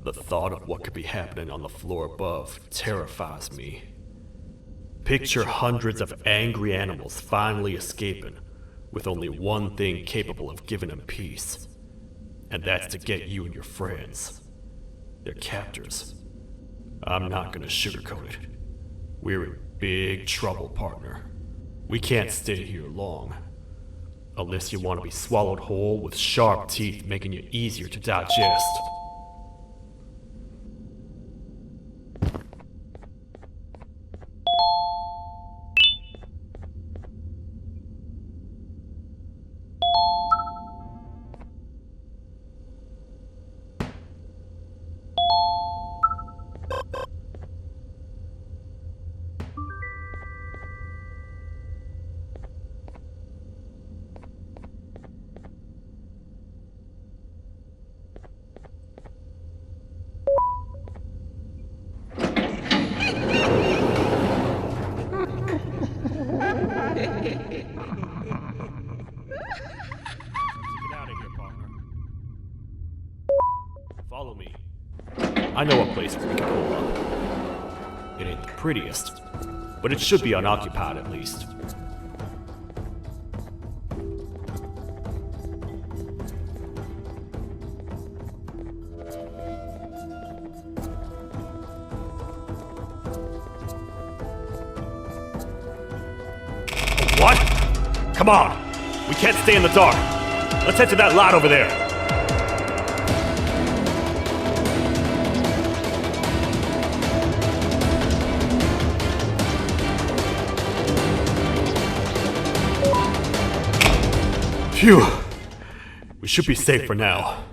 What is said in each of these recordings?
The thought of what could be happening on the floor above terrifies me. Picture hundreds of angry animals finally escaping, with only one thing capable of giving them peace. And that's to get you and your friends. Their captors. I'm not gonna sugarcoat it. We're in big trouble, partner. We can't stay here long. Unless you want to be swallowed whole with sharp teeth making you easier to digest. Follow me. I know a place where we can hole up. It ain't the prettiest, but it should be unoccupied at least. What? Come on! We can't stay in the dark! Let's head to that lot over there! Phew! We should be safe for now.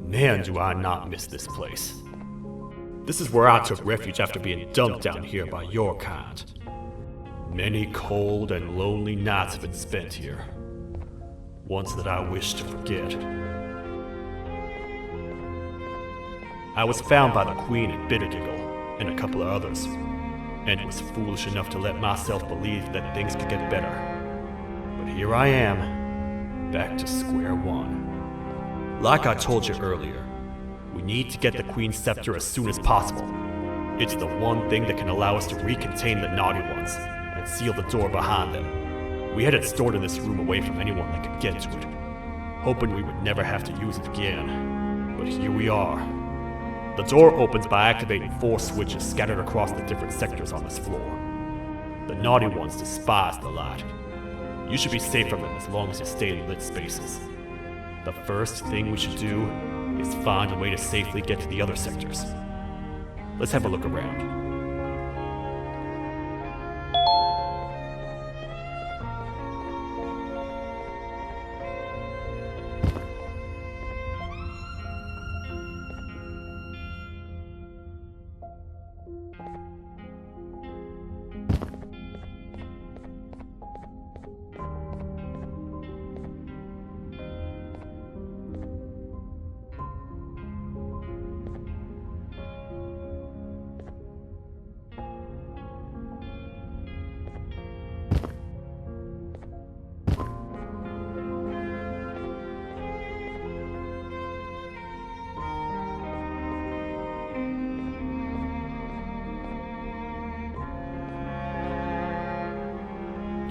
Man, do I not miss this place. This is where I took refuge after being dumped down here by your kind. Many cold and lonely nights have been spent here. Ones that I wish to forget. I was found by the Queen at Bittergiggle and a couple of others, and was foolish enough to let myself believe that things could get better. But here I am, back to square one. Like I told you earlier, we need to get the Queen's scepter as soon as possible. It's the one thing that can allow us to recontain the naughty ones and seal the door behind them. We had it stored in this room away from anyone that could get to it, hoping we would never have to use it again. But here we are. The door opens by activating 4 switches scattered across the different sectors on this floor. The naughty ones despise the light. You should be safe from them as long as you stay in lit spaces. The first thing we should do is find a way to safely get to the other sectors. Let's have a look around.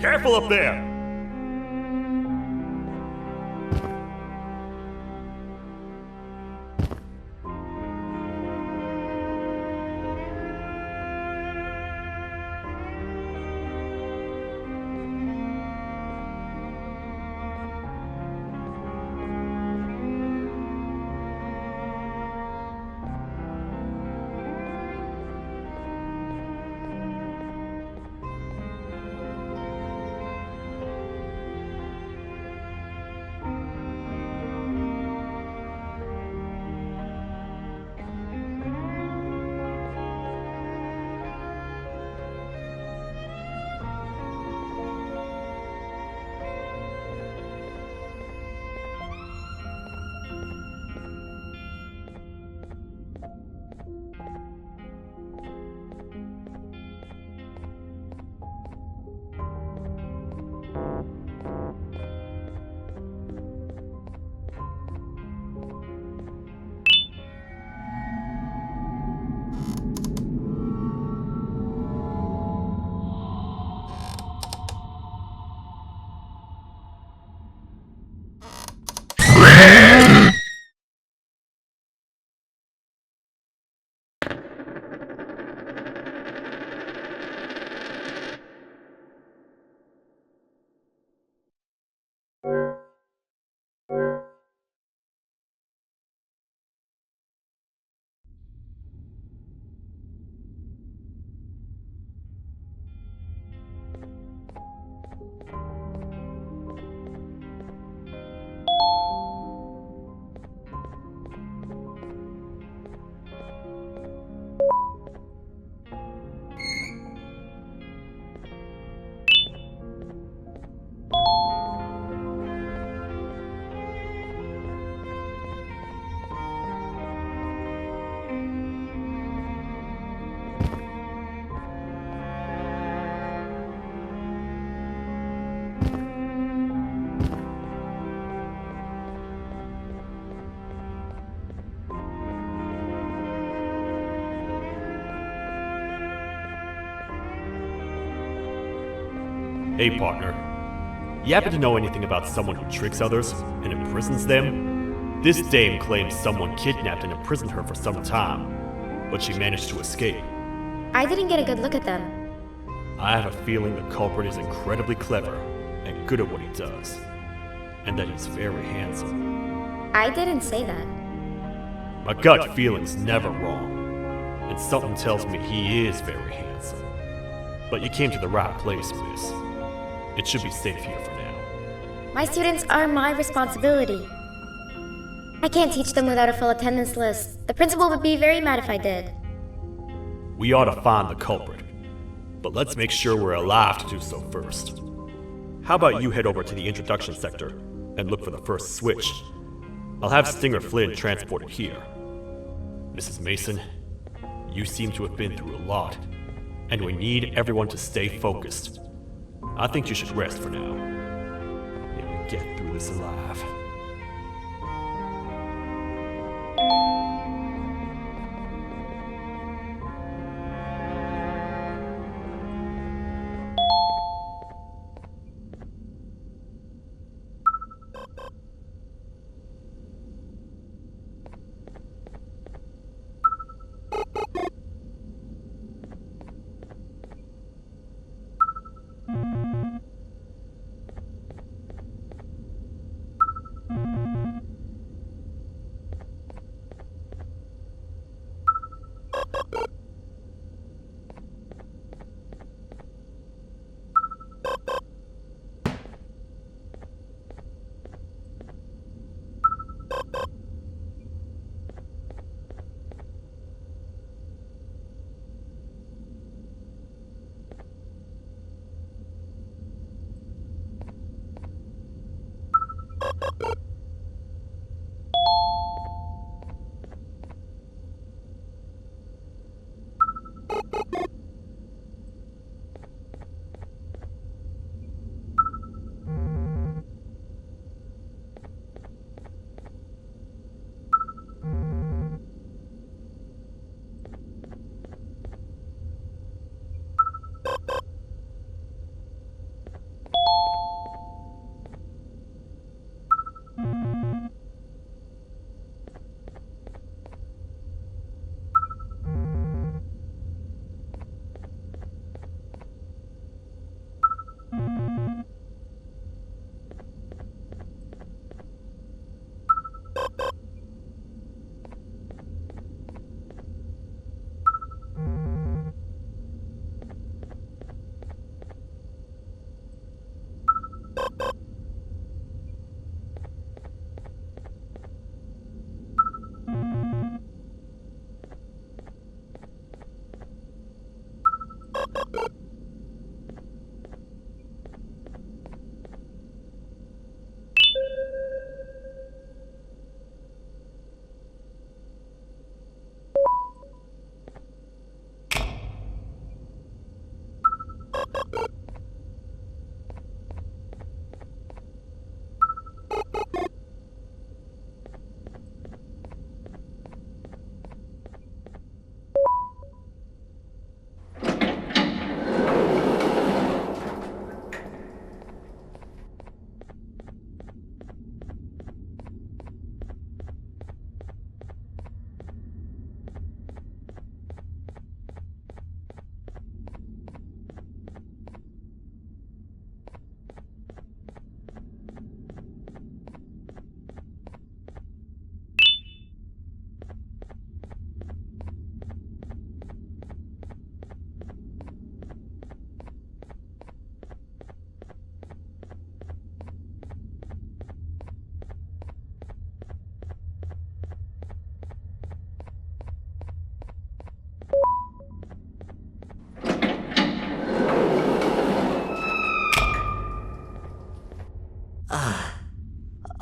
Careful up there! Hey, partner. You happen to know anything about someone who tricks others and imprisons them? This dame claims someone kidnapped and imprisoned her for some time, but she managed to escape. I didn't get a good look at them. I have a feeling the culprit is incredibly clever and good at what he does, and that he's very handsome. I didn't say that. My gut feeling's never wrong, and something tells me he is very handsome. But you came to the right place, miss. It should be safe here for now. My students are my responsibility. I can't teach them without a full attendance list. The principal would be very mad if I did. We ought to find the culprit, but let's make sure we're alive to do so first. How about you head over to the introduction sector and look for the first switch? I'll have Stinger Flynn transported here. Mrs. Mason, you seem to have been through a lot, and we need everyone to stay focused. I think you should rest for now. May we get through this alive.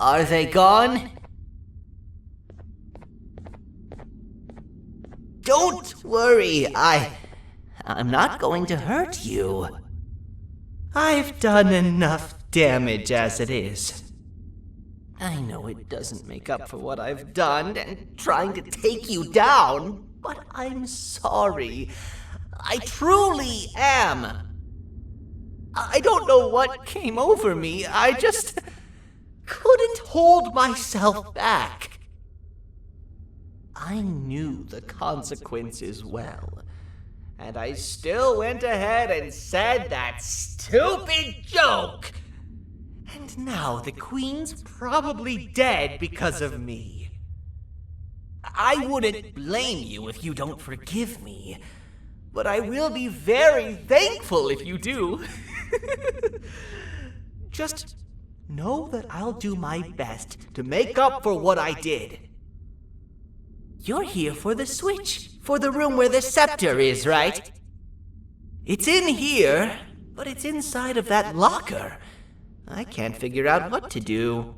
Are they gone? Don't worry, I'm not going to hurt you. I've done enough damage as it is. I know it doesn't make up for what I've done and trying to take you down, but I'm sorry. I truly am. I don't know what came over me. I just couldn't hold myself back. I knew the consequences well, and I still went ahead and said that stupid joke. And now the Queen's probably dead because of me. I wouldn't blame you if you don't forgive me, but I will be very thankful if you do. Just know that I'll do my best to make up for what I did. You're here for the switch, for the room where the scepter is, right? It's in here, but it's inside of that locker. I can't figure out what to do.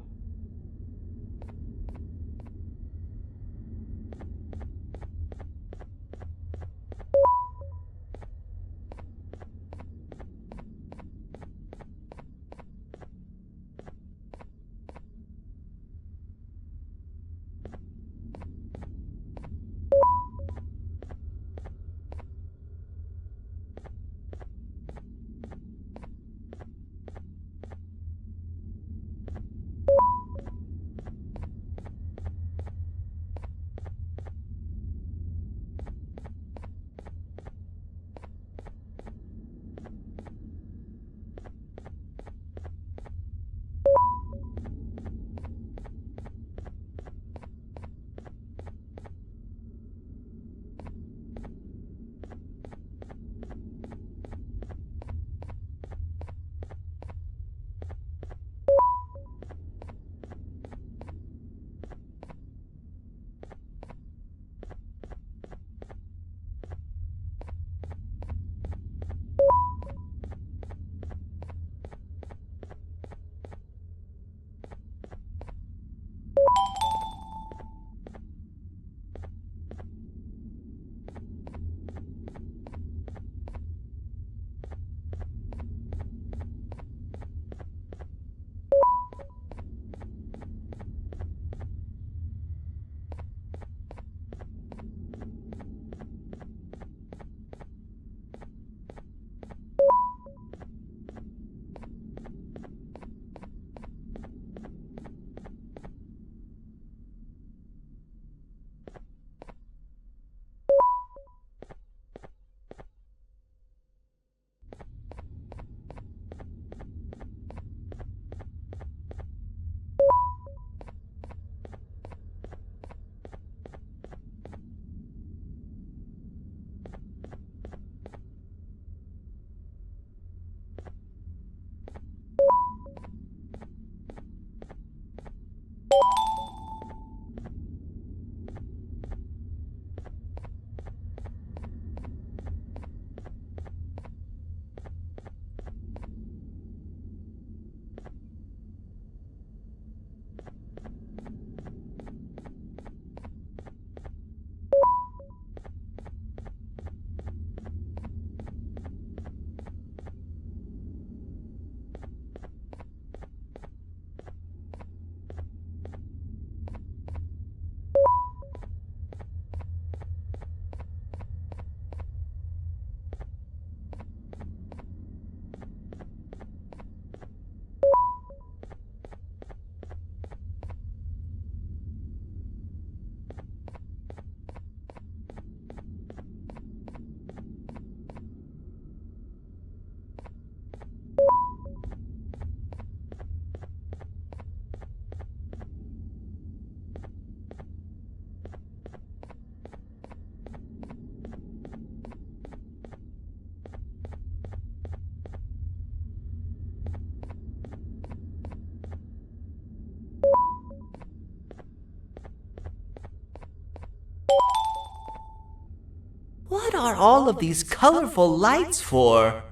What are all of these colorful lights for?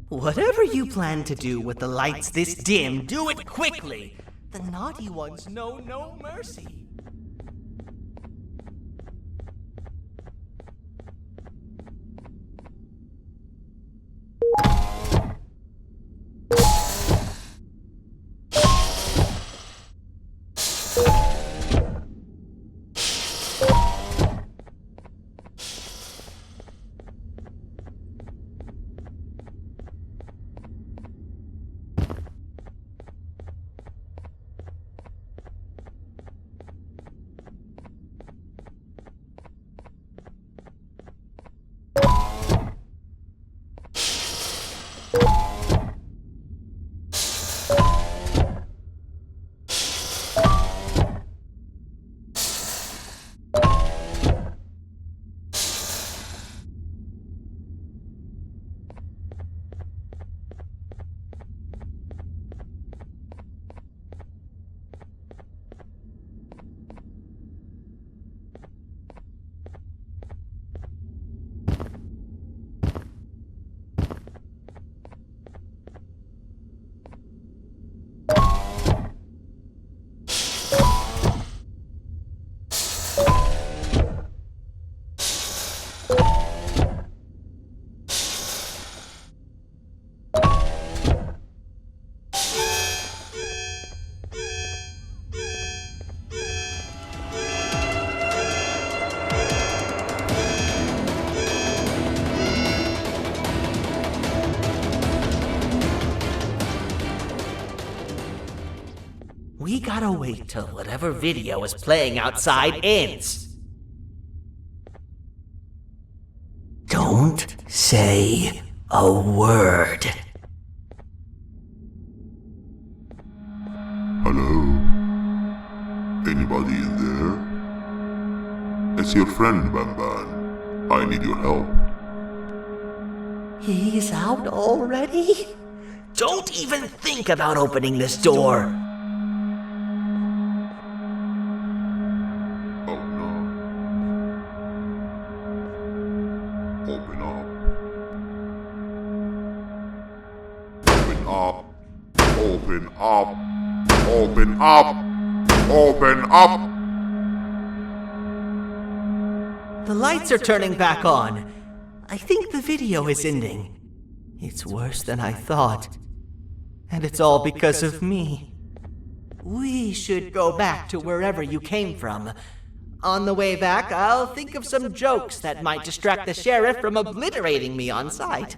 Whatever you plan to do with the lights this dim, do it quickly. The naughty ones know no mercy. We gotta wait till whatever video is playing outside ends. Don't say a word. Hello? Anybody in there? It's your friend, Banban. I need your help. He's out already? Don't even think about opening this door. Oh no. Open up. Open up. Open up. Open up. Open up. The lights are turning back on. I think the video is ending. It's worse than I thought. And it's all because of me. We should go back to wherever you came from. On the way back, I'll think of some jokes that might distract the sheriff from obliterating me on sight.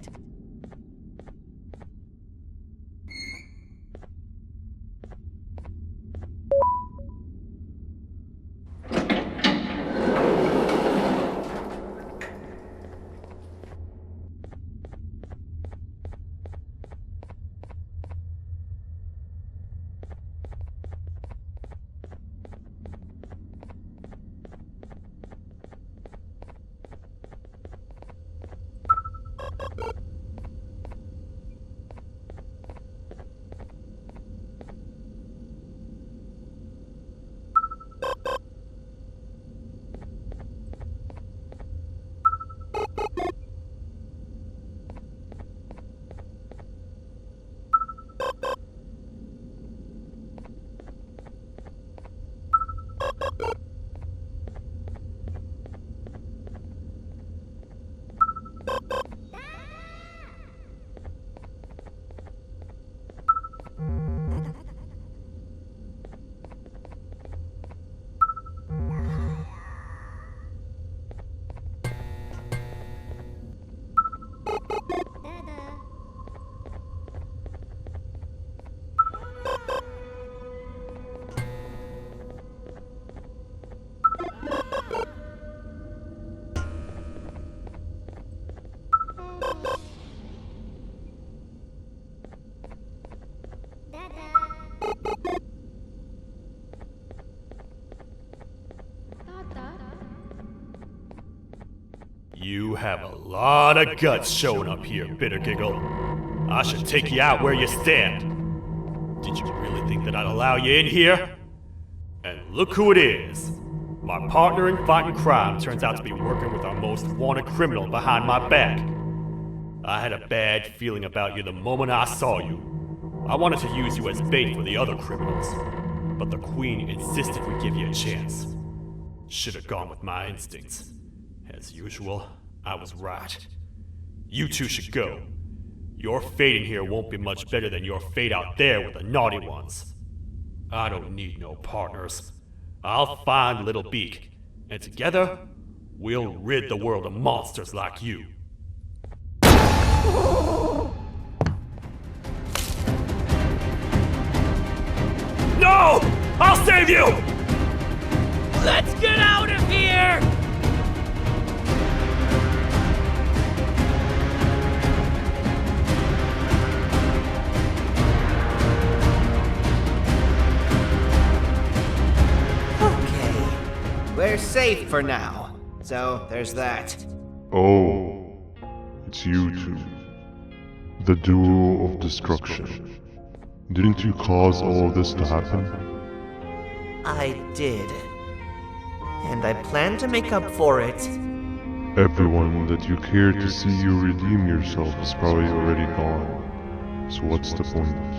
You have a lot of guts showing up here, Bitter Giggle. I should take you out where you stand. Did you really think that I'd allow you in here? And look who it is. My partner in fighting crime turns out to be working with our most wanted criminal behind my back. I had a bad feeling about you the moment I saw you. I wanted to use you as bait for the other criminals, but the Queen insisted we give you a chance. Should have gone with my instincts. As usual, I was right. You two should go. Your fate in here won't be much better than your fate out there with the naughty ones. I don't need no partners. I'll find Little Beak, and together, we'll rid the world of monsters like you. No! I'll save you! Let's get out of here! safe for now. So, there's that. Oh, it's you two. The duo of destruction. Didn't you cause all of this to happen? I did. And I plan to make up for it. Everyone that you cared to see you redeem yourself is probably already gone. So what's the point?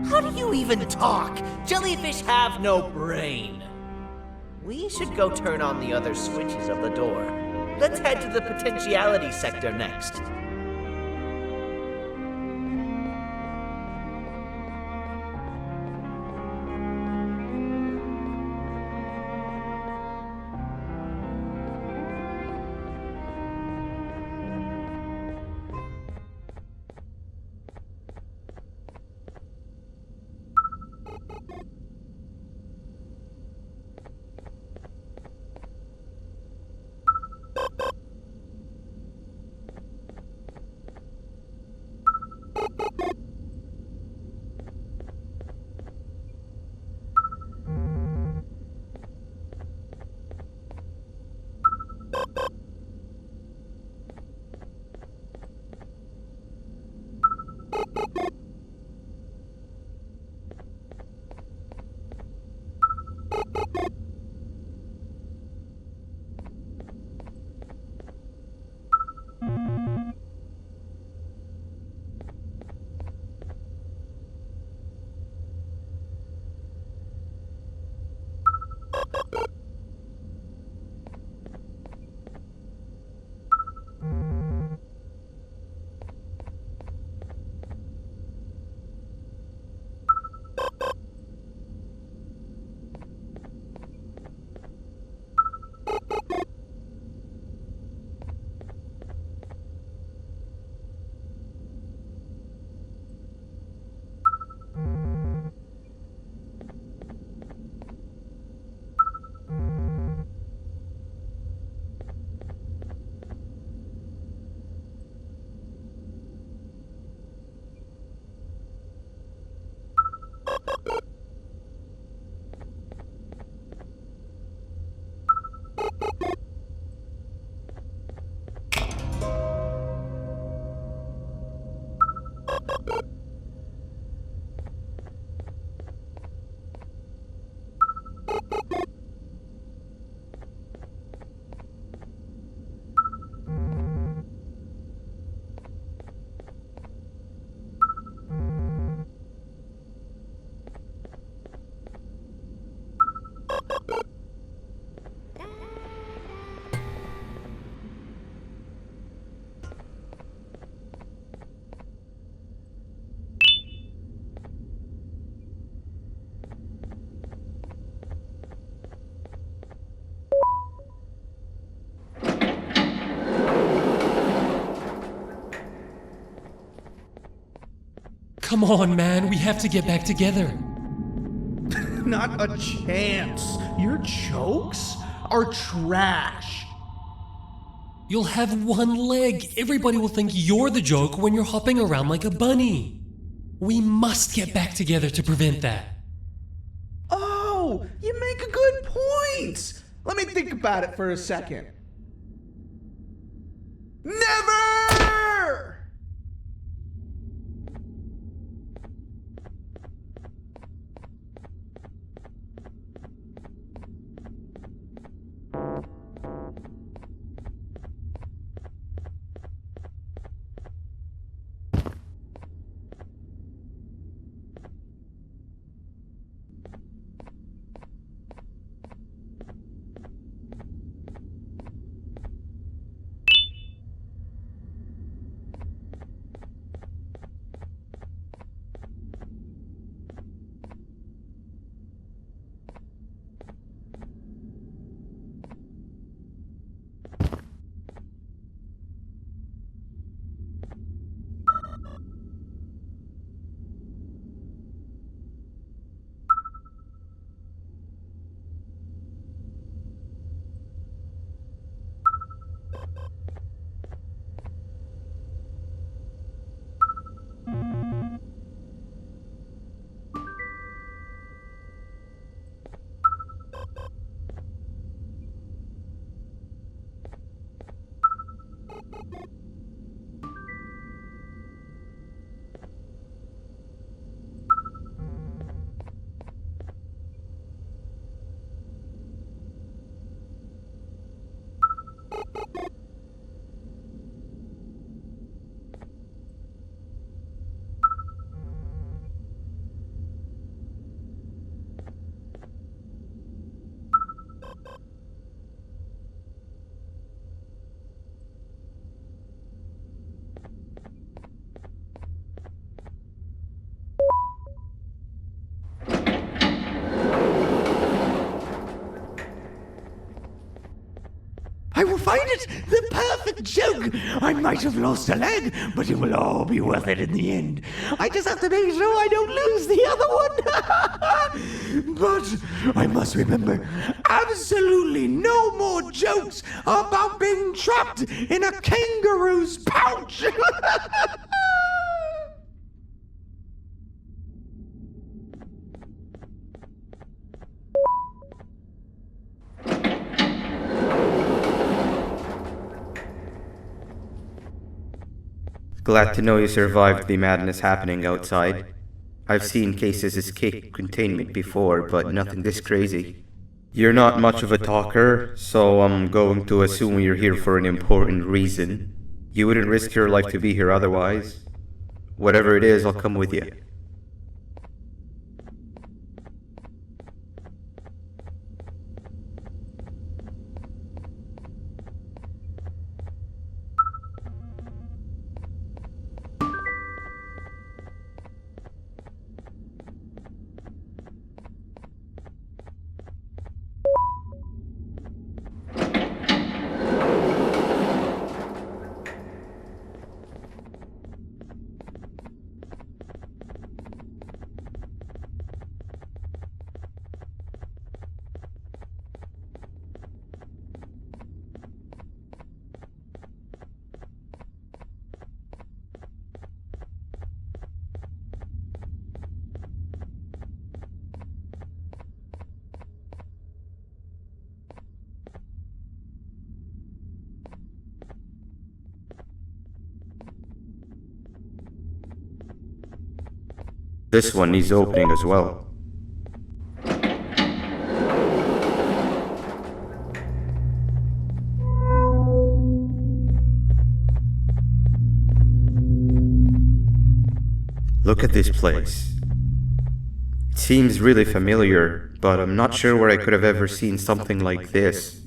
How do you even talk? Jellyfish have no brain. We should go turn on the other switches of the door. Let's head to the potentiality sector next. Come on, man, we have to get back together. Not a chance. Your jokes are trash. You'll have one leg. Everybody will think you're the joke when you're hopping around like a bunny. We must get back together to prevent that. Oh, you make a good point. Let me think about it for a second. Never! find it! The perfect joke! I might have lost a leg, but it will all be worth it in the end. I just have to make sure I don't lose the other one. But I must remember, absolutely no more jokes about being trapped in a kangaroo's pouch. Glad to know you survived the madness happening outside. I've seen cases escape containment before, but nothing this crazy. You're not much of a talker, so I'm going to assume you're here for an important reason. You wouldn't risk your life to be here otherwise. Whatever it is, I'll come with you. This one needs opening as well. Look at this place. It seems really familiar, but I'm not sure where I could have ever seen something like this.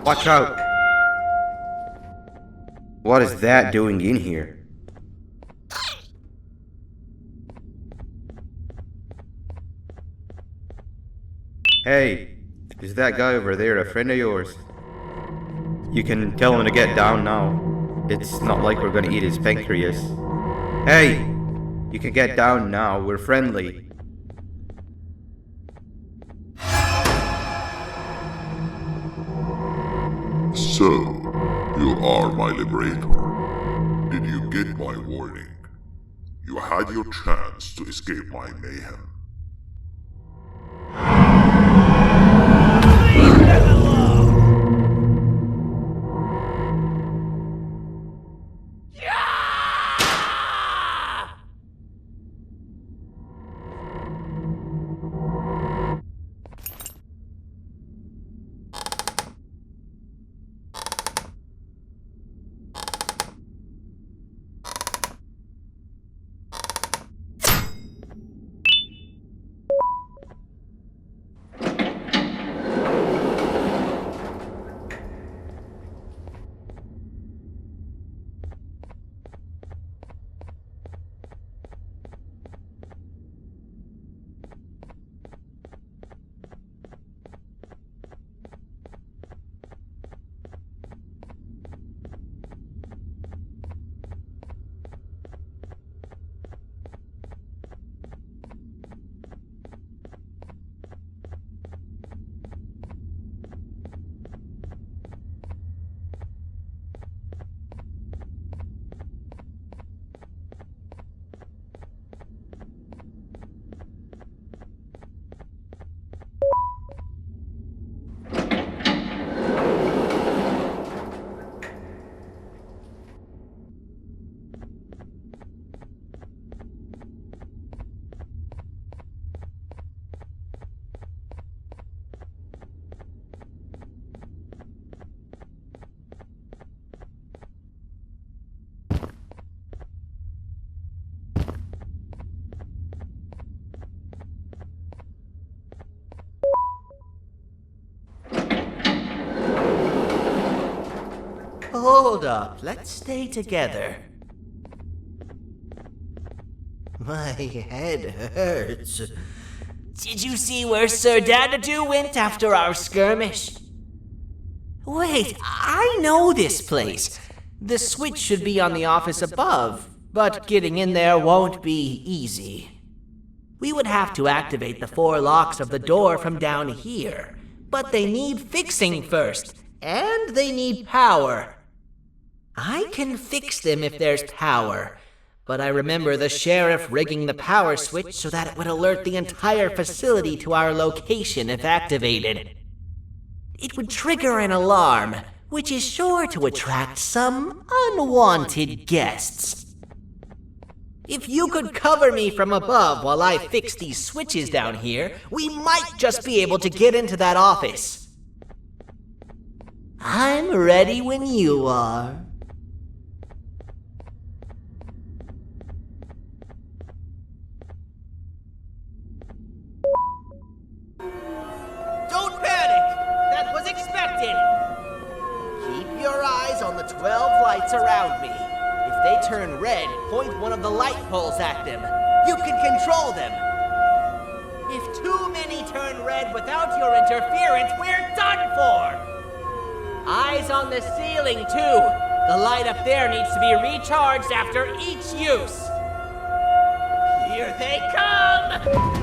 Watch out! What is that doing in here? Hey, is that guy over there a friend of yours? You can tell him to get down now. It's not like we're gonna eat his pancreas. Hey! You can get down now, we're friendly. So, you are my liberator. Did you get my warning? You had your chance to escape my mayhem. Hold up, let's stay together. My head hurts. Did you see where Sir Dadadoo went after our skirmish? Wait, I know this place. The switch should be on the office above, but getting in there won't be easy. We would have to activate the 4 locks of the door from down here, but they need fixing first, and they need power. I can fix them if there's power, but I remember the sheriff rigging the power switch so that it would alert the entire facility to our location if activated. It would trigger an alarm, which is sure to attract some unwanted guests. If you could cover me from above while I fix these switches down here, we might just be able to get into that office. I'm ready when you are. Don't panic! That was expected! Keep your eyes on the 12 lights around me. If they turn red, point one of the light poles at them. You can control them. If too many turn red without your interference, we're done for! Eyes on the ceiling, too. The light up there needs to be recharged after each use. Here they come!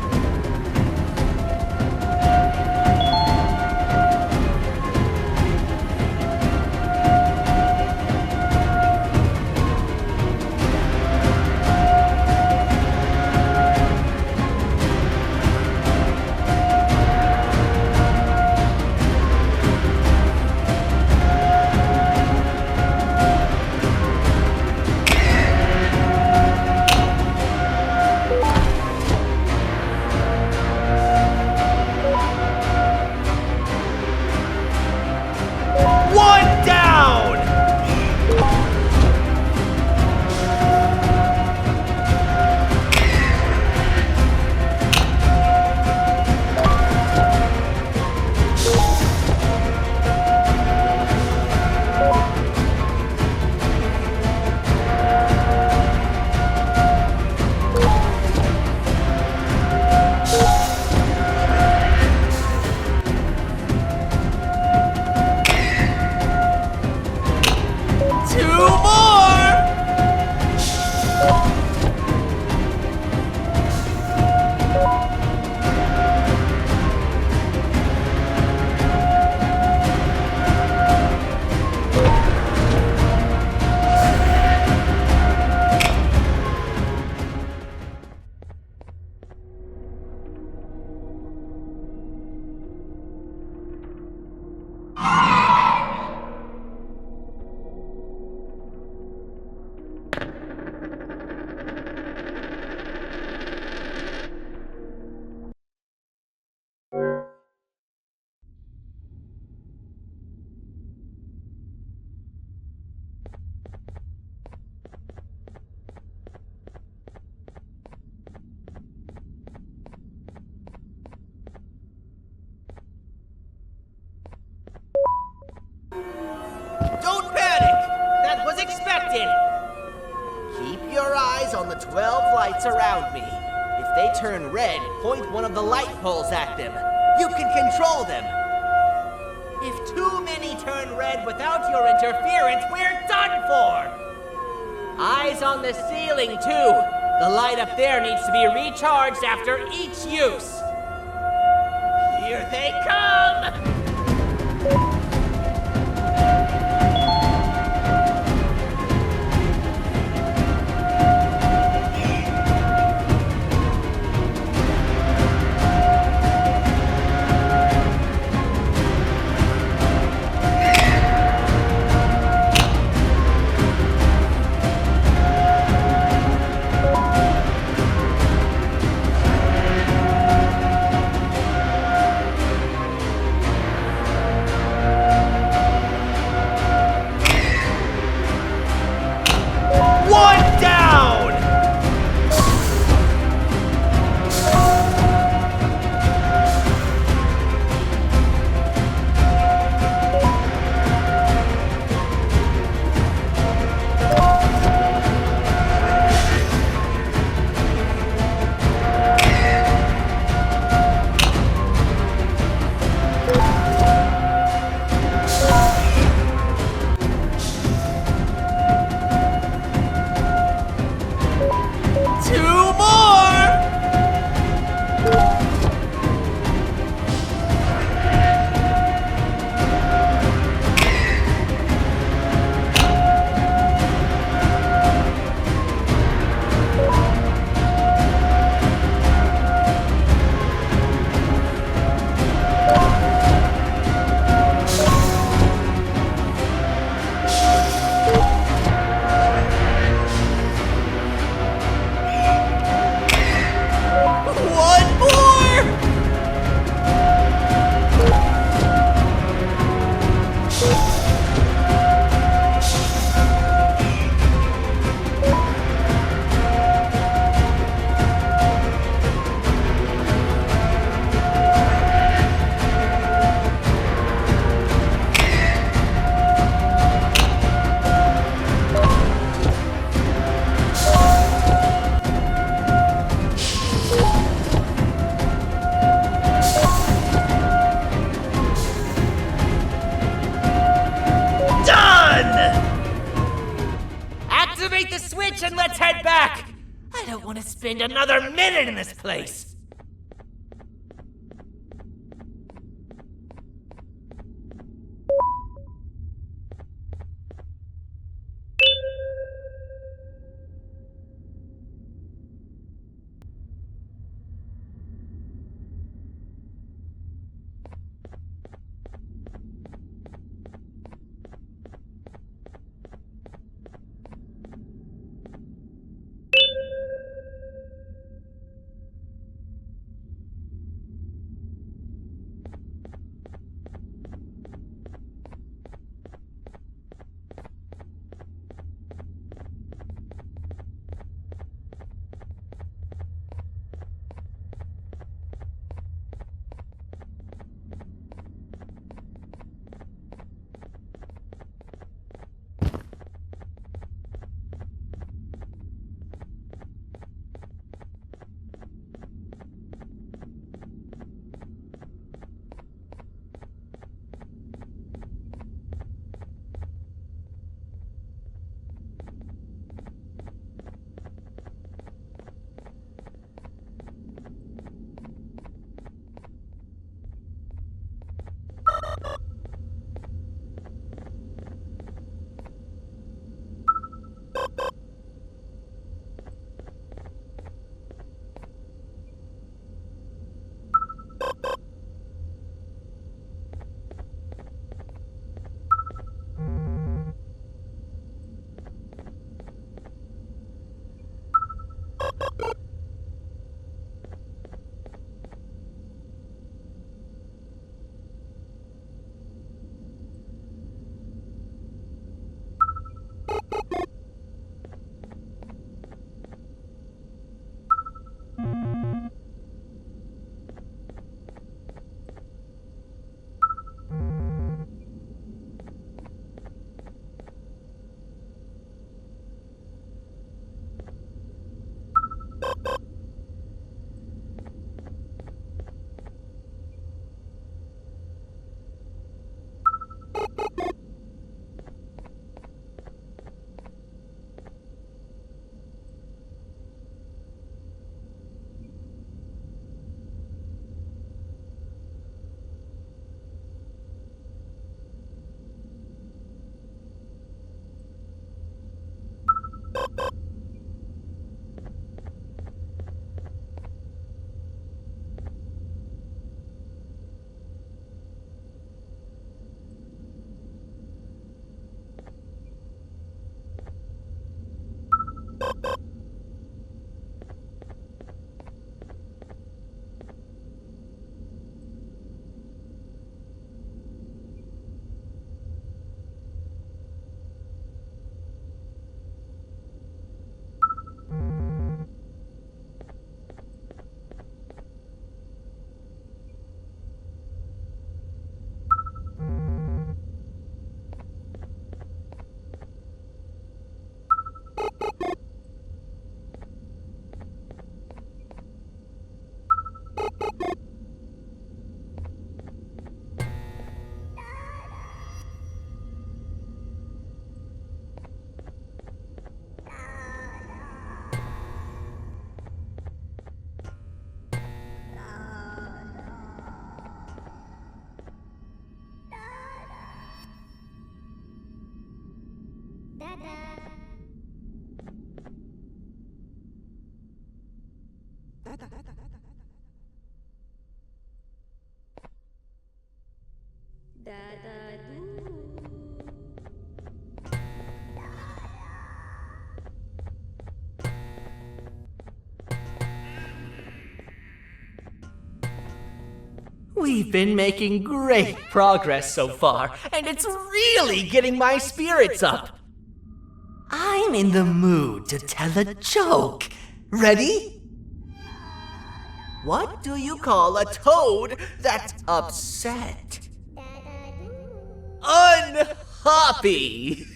did it! Keep your eyes on the 12 lights around me. If they turn red, point one of the light poles at them. You can control them. If too many turn red without your interference, we're done for! Eyes on the ceiling, too. The light up there needs to be recharged after each use. Here they come! And let's head back! I don't want to spend another minute in this place! We've been making great progress so far, and it's really getting my spirits up. I'm in the mood to tell a joke. Ready? What do you call a toad that's upset? Unhappy!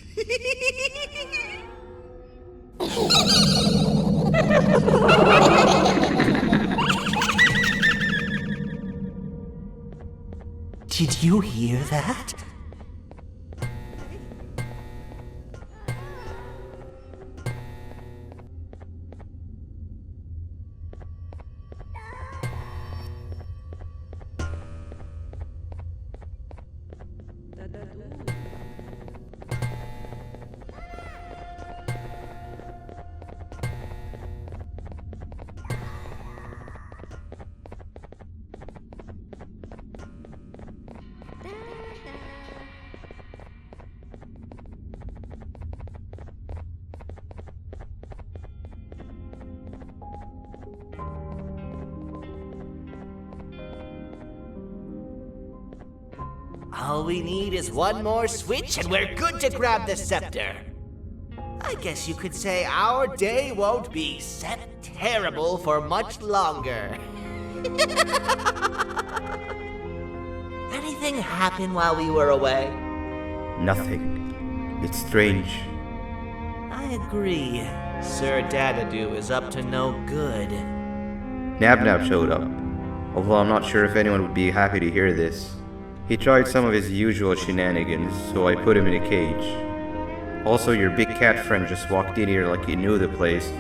Did you hear that? All we need is one more switch and we're good to grab the scepter. I guess you could say our day won't be terrible for much longer. Anything happen while we were away? Nothing. It's strange. I agree. Sir Dadadoo is up to no good. Nab showed up, although I'm not sure if anyone would be happy to hear this. He tried some of his usual shenanigans, so I put him in a cage. Also, your big cat friend just walked in here like he knew the place.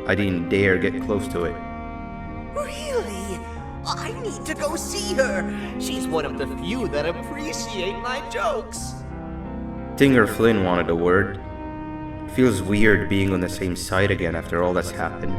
I didn't dare get close to it. Really? I need to go see her. She's one of the few that appreciate my jokes. Tinger Flynn wanted a word. Feels weird being on the same side again after all that's happened.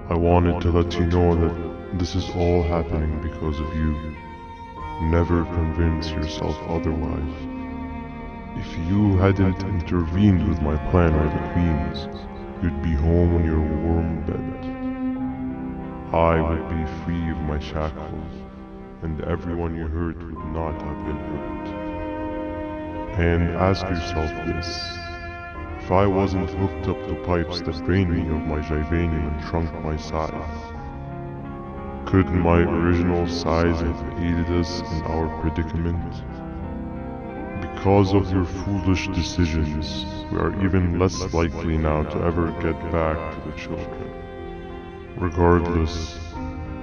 I wanted to let you know that this is all happening because of you. Never convince yourself otherwise. If you hadn't intervened with my plan or the Queen's, you'd be home in your warm bed. I would be free of my shackles, and everyone you hurt would not have been hurt. And ask yourself this. If I wasn't hooked up to pipes that drained me of my Jivanium and shrunk my size, could my original size have aided us in our predicament? Because of your foolish decisions, we are even less likely now to ever get back to the children. Regardless,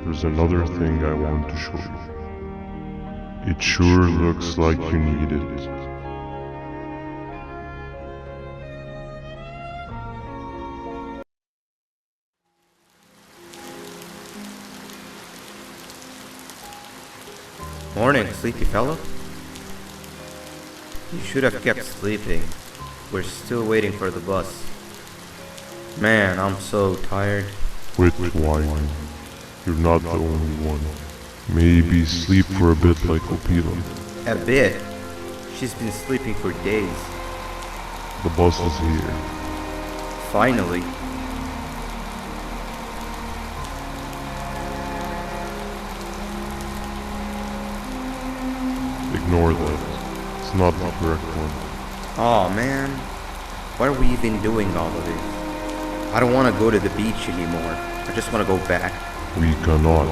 there's another thing I want to show you. It sure looks like you need it. Morning, sleepy fellow. You should have kept sleeping. We're still waiting for the bus. Man, I'm so tired. Quit whining. You're not the only one. Maybe sleep for a bit like Opila. A bit? She's been sleeping for days. The bus is here. Finally. Ignore that. It's not the correct one. Aw, man. Why are we even doing all of this? I don't want to go to the beach anymore. I just want to go back. We cannot.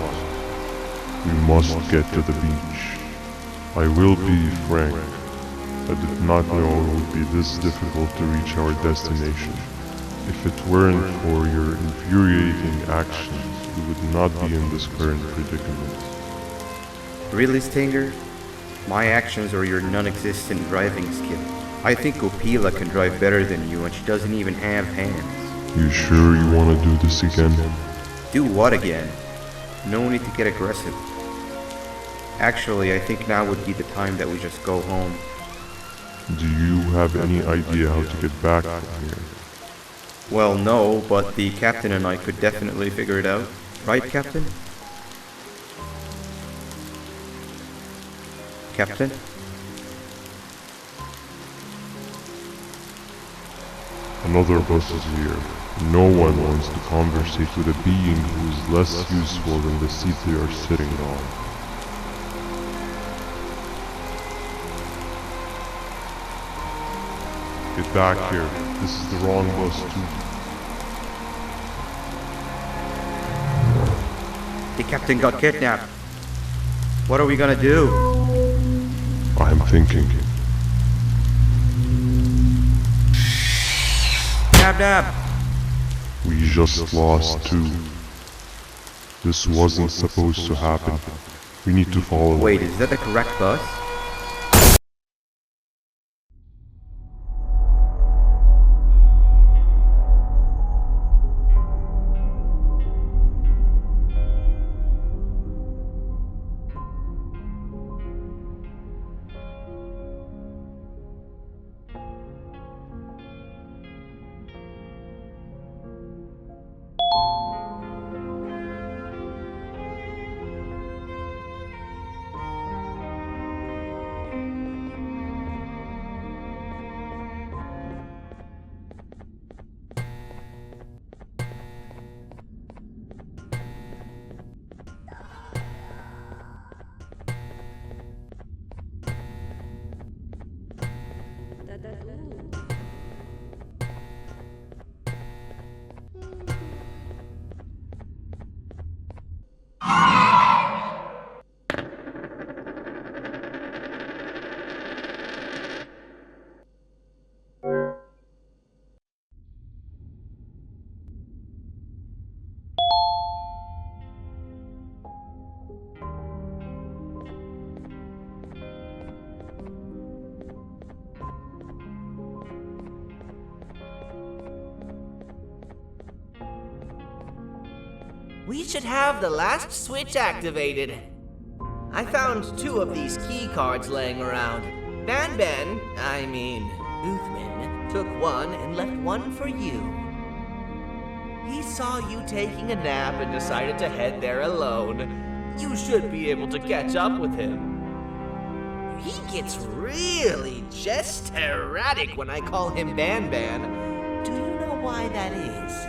We must get to the beach. I will be frank. I did not know it would be this difficult to reach our destination. If it weren't for your infuriating actions, we would not be in this current predicament. Really, Stinger? My actions are your non-existent driving skill. I think Opila can drive better than you, and she doesn't even have hands. You sure you want to do this again? Do what again? No need to get aggressive. Actually, I think now would be the time that we just go home. Do you have any idea how to get back from here? Well, no, but the captain and I could definitely figure it out. Right, Captain? Captain? Another bus is here. No one wants to conversate with a being who is less useful than the seat they are sitting on. Get back here. This is the wrong bus too. The captain got kidnapped. What are we gonna do? I'm thinking. Dab dab! We just lost two. This wasn't supposed to happen. We need to follow. Wait, is that the correct bus? We should have the last switch activated. I found 2 of these key cards laying around. Uthman, took one and left one for you. He saw you taking a nap and decided to head there alone. You should be able to catch up with him. He gets really just erratic when I call him Banban. Do you know why that is?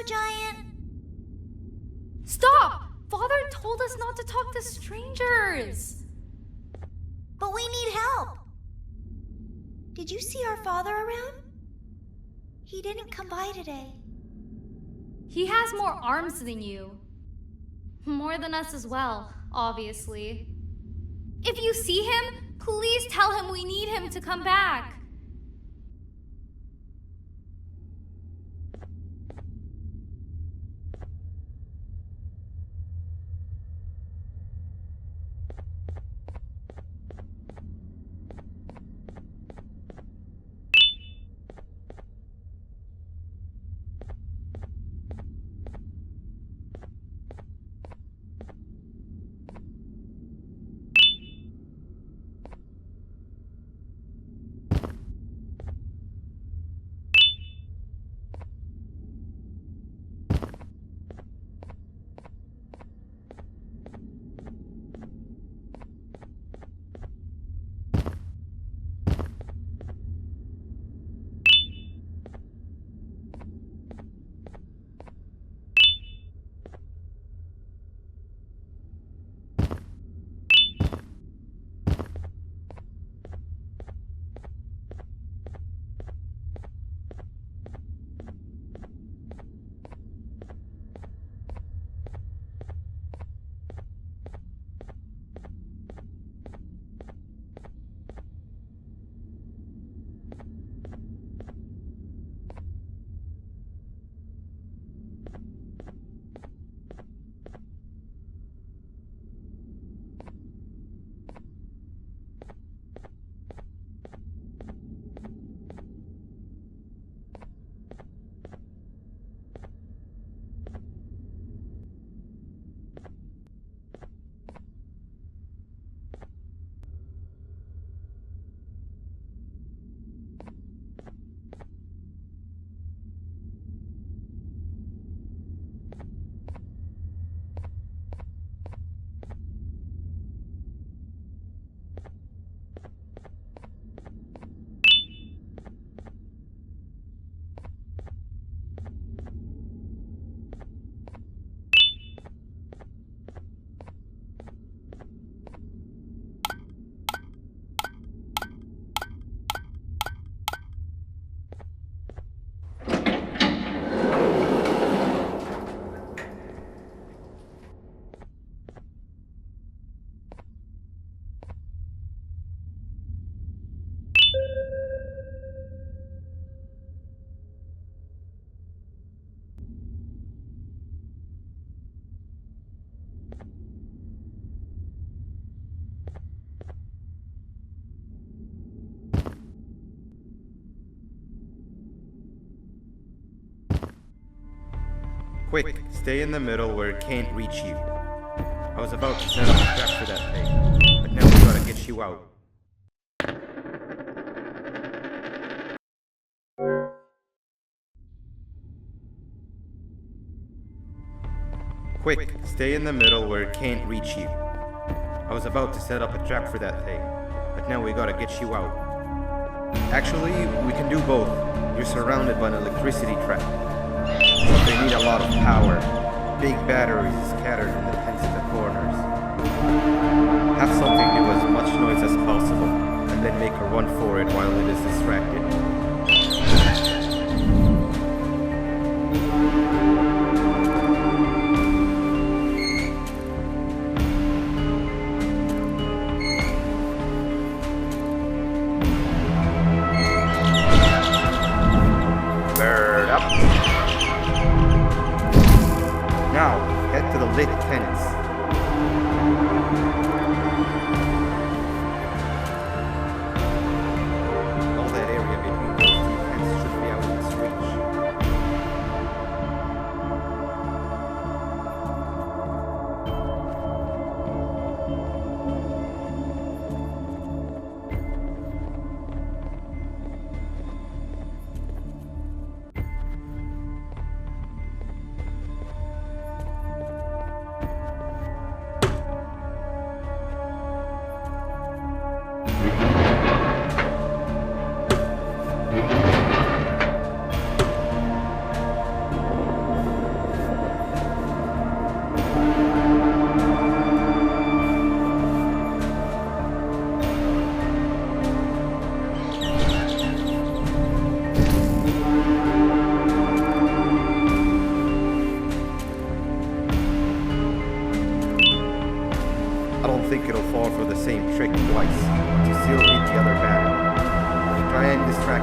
giant? Stop! Father told us not to talk to strangers. But we need help. Did you see our father around? He didn't come by today. He has more arms than you. More than us as well, obviously. If you see him, please tell him we need him to come back. Quick, stay in the middle where it can't reach you. I was about to set up a trap for that thing, but now we gotta get you out. Quick, stay in the middle where it can't reach you. I was about to set up a trap for that thing, but now we gotta get you out. Actually, we can do both. You're surrounded by an electricity trap. But they need a lot of power. Big batteries scattered in the pens in the corners. Have something do as much noise as possible, and then make a run for it while it is distracted. Bird up. Now, head to the lit tents.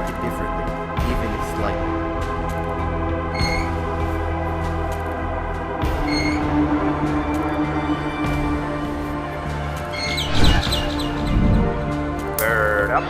it differently, even if slightly. Bird up.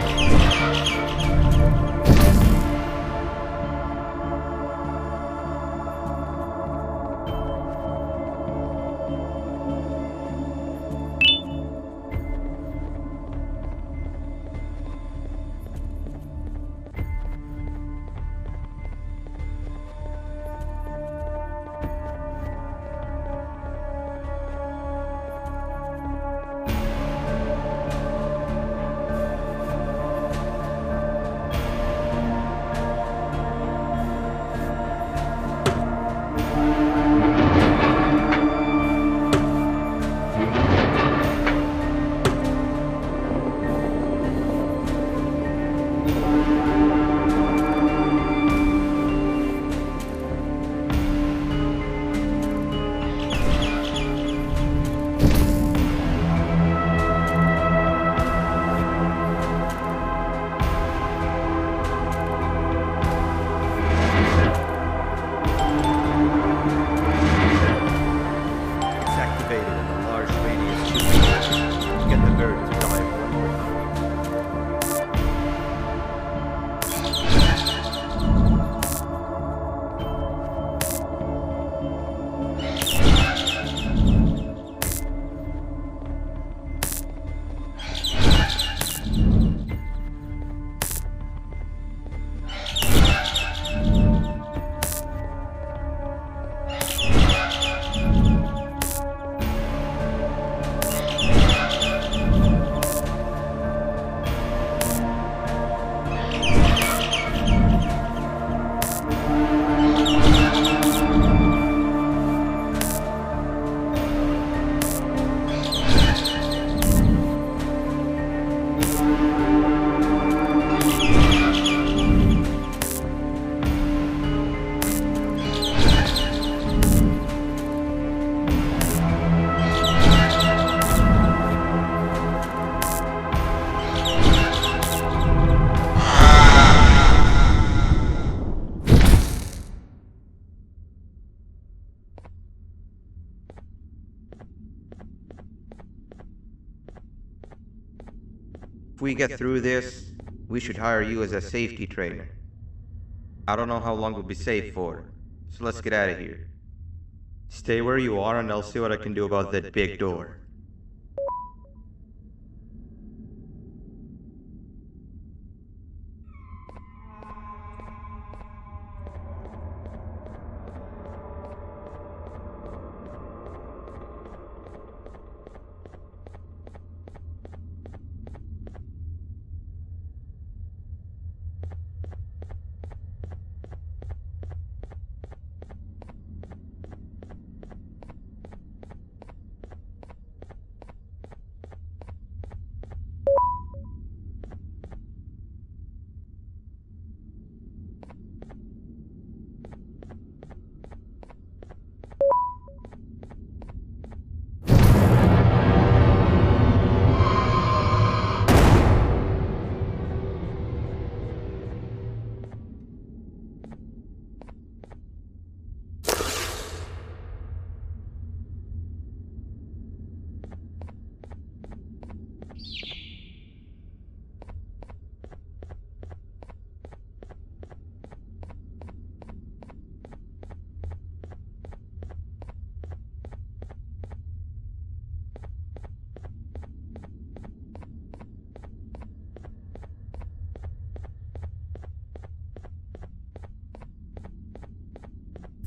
If we get through this, we should hire you as a safety trainer. I don't know how long we'll be safe for, so let's get out of here. Stay where you are and I'll see what I can do about that big door.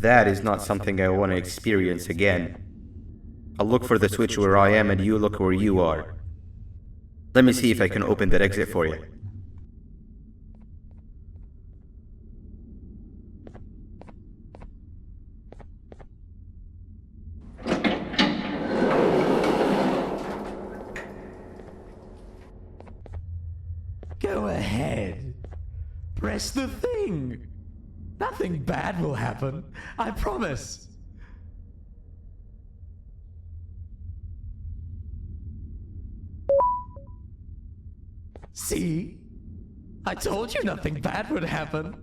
That is not something I want to experience again. I'll look for the switch where I am and you look where you are. Let me see if I can open that exit for you. Go ahead. Press the thing. Nothing bad will happen. I promise. See? I told you nothing bad would happen.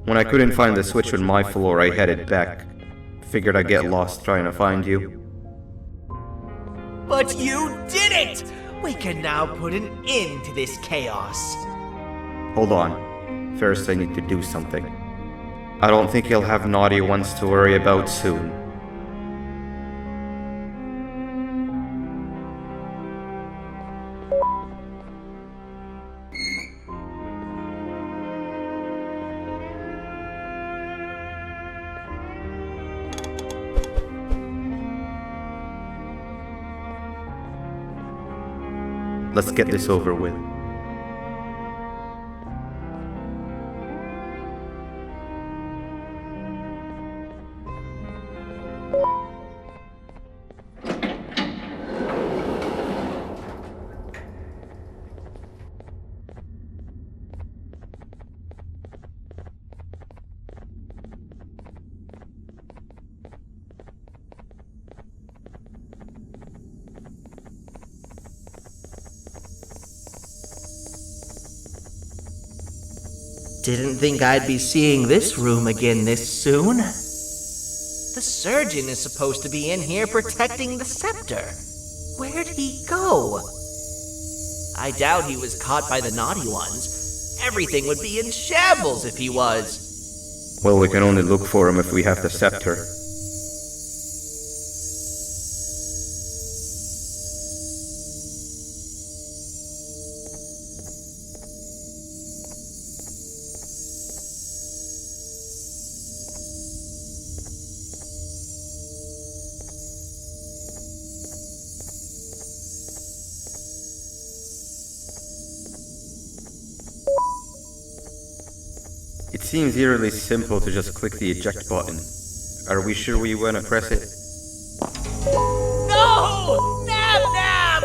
When I couldn't find the switch on my floor, I headed back. Figured I'd get lost trying to find you. But you did it! We can now put an end to this chaos. Hold on. First I need to do something. I don't think you'll have naughty ones to worry about soon. Let's get this over with. Didn't think I'd be seeing this room again this soon. The surgeon is supposed to be in here protecting the scepter. Where'd he go? I doubt he was caught by the naughty ones. Everything would be in shambles if he was. Well, we can only look for him if we have the scepter. It seems eerily simple to just click the eject button. Are we sure we want to press it? No! Nab Nab!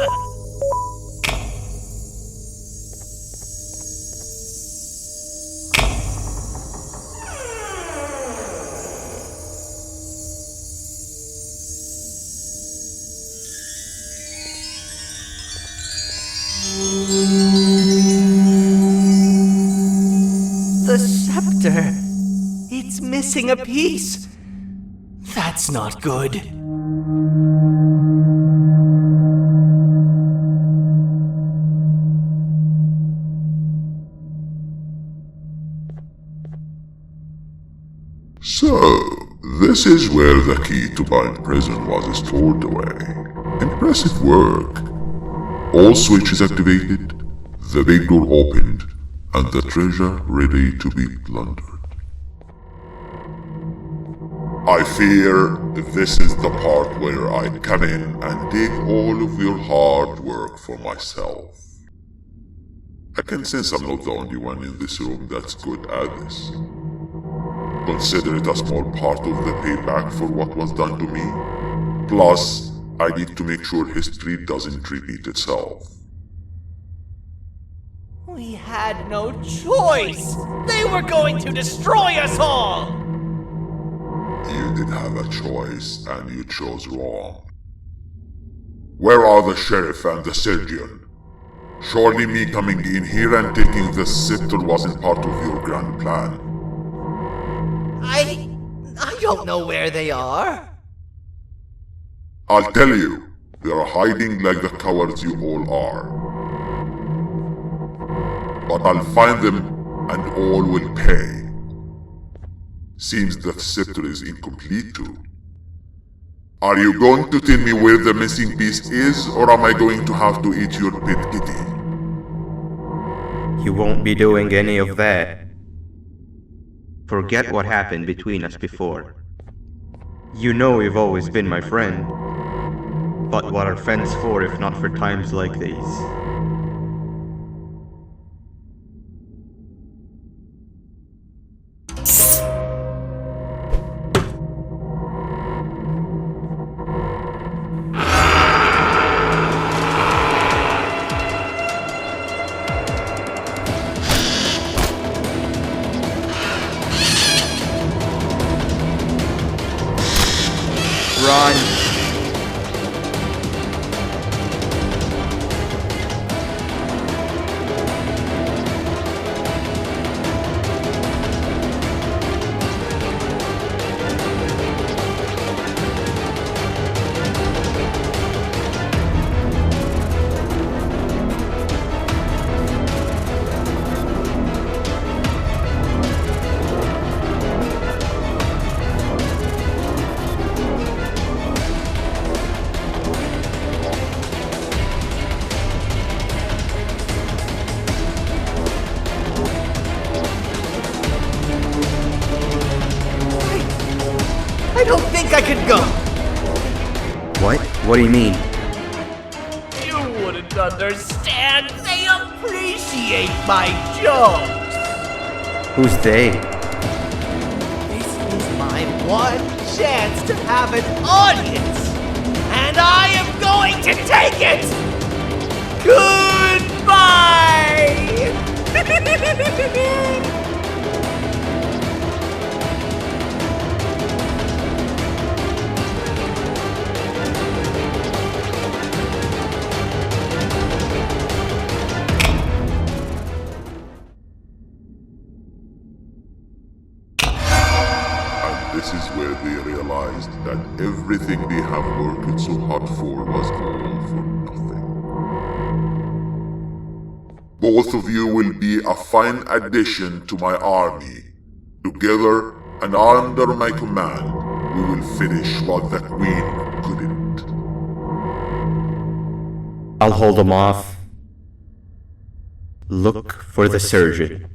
The scepter. It's missing a piece. That's not good. So, this is where the key to Bind Prison was stored away. Impressive work. All switches activated, the big door opened, and the treasure ready to be plundered. I fear this is the part where I come in and take all of your hard work for myself. I can sense I'm not the only one in this room that's good at this. Consider it a small part of the payback for what was done to me. Plus, I need to make sure history doesn't repeat itself. We had no choice! They were going to destroy us all! You did have a choice, and you chose wrong. Where are the sheriff and the surgeon? Surely me coming in here and taking the scepter wasn't part of your grand plan. I don't know where they are. I'll tell you, they are hiding like the cowards you all are. But I'll find them, and all will pay. Seems that scepter is incomplete too. Are you going to tell me where the missing piece is, or am I going to have to eat your pet kitty? You won't be doing any of that. Forget what happened between us before. You know you've always been my friend. But what are friends for if not for times like these? Run! think I could go. What? What do you mean? You wouldn't understand. They appreciate my jokes. Who's they? This is my one chance to have an audience, and I am going to take it. Goodbye. This is where they realized that everything they have worked so hard for was all for nothing. Both of you will be a fine addition to my army. Together and under my command, we will finish what the Queen couldn't. I'll hold them off. Look for the surgeon.